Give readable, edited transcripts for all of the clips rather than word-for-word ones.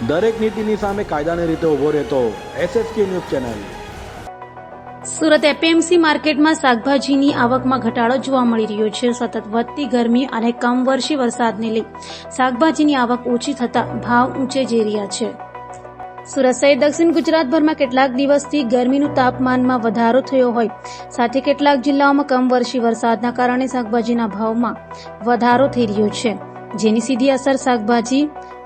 દરેક નીતિની સામે કાયદાની રીતે ઉભો રહેતો SSK news channel. Surat APMC માર્કેટમાં શાકભાજીની આવકમાં ઘટાડો જોવા મળી રહ્યો છે। સતત વધતી ગરમી અને કમવર્ષી વરસાદને લઈ શાકભાજીની આવક ઓછી થતા ભાવ ઊંચે જઈ રહ્યા છે। સુરત સહિત દક્ષિણ ગુજરાતભરમાં કેટલાક દિવસથી ગરમીનું તાપમાનમાં વધારો થયો હોય સાથે કેટલાક જિલ્લાઓમાં કમવર્ષી વરસાદના કારણે શાકભાજીના ભાવમાં વધારો થઈ રહ્યો છે, જેની સીધી અસર શાકભાજી,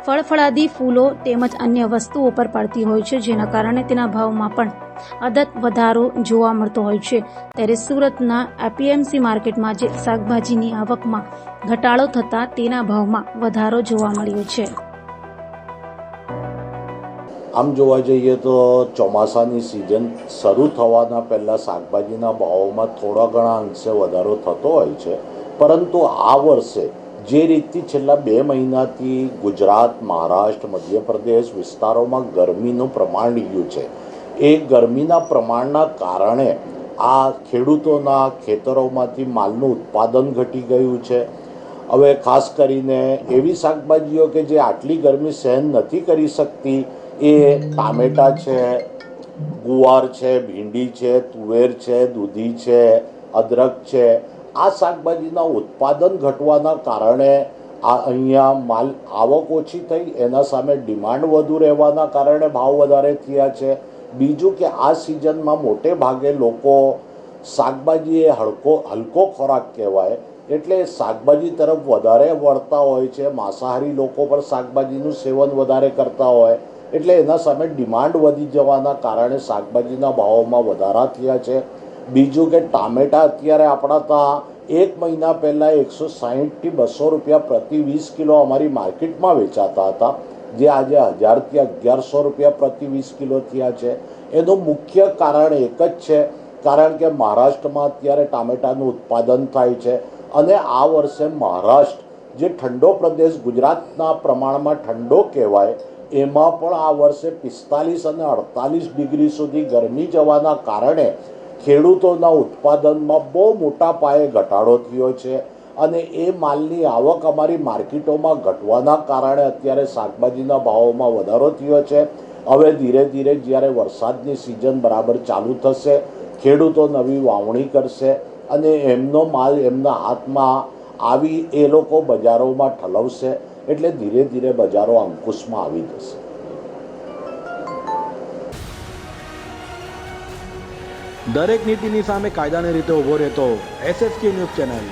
ફળફળાદી, ફૂલો તેમજ અન્ય વસ્તુઓ પર પડતી હોય છે, જેના કારણે તેના ભાવમાં પણ અદત વધારો જોવા મળતો હોય છે। ત્યારે સુરતના એપીએમસી માર્કેટમાં જે શાકભાજીની આવકમાં ઘટાડો થતા તેના ભાવમાં વધારો જોવા મળ્યો છે। આમ જોવા જઈએ તો ચોમાસાની સિઝન શરૂ થવાના પહેલાં શાકભાજીના ભાવોમાં થોડા ઘણા અંશે વધારો થતો હોય છે, પરંતુ આ વર્ષે જે રીતથી છેલ્લા 2 મહિનાથી ગુજરાત, મહારાષ્ટ્ર, મધ્યપ્રદેશ વિસ્તારોમાં ગરમીનું પ્રમાણ રહ્યું છે, એ ગરમીના પ્રમાણના કારણે આ ખેડૂતોના ખેતરોમાંથી માલનું ઉત્પાદન ઘટી ગયું છે। હવે ખાસ કરીને એવી શાકભાજીઓ કે જે આટલી ગરમી સહન નથી કરી શકતી, એ ટામેટાં છે, ગુવાર છે, ભીંડી છે, તુવેર છે, દૂધી છે, અદરક છે, આ શાકભાજીના ઉત્પાદન ઘટવાના કારણે અહીંયા માલ આવક ઓછી થઈ, એના સામે ડિમાન્ડ વધુ રહેવાના કારણે ભાવ વધારે થયા છે। બીજું કે આ સિઝનમાં મોટે ભાગે લોકો શાકભાજી એ હલકો ખોરાક કહેવાય, એટલે શાકભાજી તરફ વધારે વળતા હોય છે। માંસાહારી લોકો પણ શાકભાજીનું સેવન વધારે કરતા હોય, એટલે એના સામે ડિમાન્ડ વધી જવાના કારણે શાકભાજીના ભાવોમાં વધારા થયા છે। બીજું કે ટામેટાં અત્યારે આપણા ત્યાં 1 મહિના પહેલાં 160 થી 200 રૂપિયા પ્રતિ 20 કિલો અમારી માર્કેટમાં વેચાતા હતા, જે આજે 1000 થી 1100 રૂપિયા પ્રતિ 20 કિલો થયા છે। એનું મુખ્ય કારણ એક જ છે, કારણ કે મહારાષ્ટ્રમાં અત્યારે ટામેટાનું ઉત્પાદન થાય છે, અને આ વર્ષે મહારાષ્ટ્ર જે ઠંડો પ્રદેશ ગુજરાતના પ્રમાણમાં ઠંડો કહેવાય, એમાં પણ આ વર્ષે 45 અને 48 ડિગ્રી સુધી ગરમી જવાના કારણે ખેડૂતોના ઉત્પાદનમાં બહુ મોટા પાયે ઘટાડો થયો છે, અને એ માલની આવક અમારી માર્કેટોમાં ઘટવાના કારણે અત્યારે શાકભાજીના ભાવોમાં વધારો થયો છે। હવે ધીરે ધીરે જ્યારે વરસાદની સિઝન બરાબર ચાલુ થશે, ખેડૂતો નવી વાવણી કરશે અને એમનો માલ એમના હાથમાં આવી એ લોકો બજારોમાં ઠલવશે, એટલે ધીરે ધીરે બજારો અંકુશમાં આવી જશે। દરેક નીતિની સામે કાયદાની રીતે ઉભો રહેતો SSK ન્યૂઝ ચેનલ।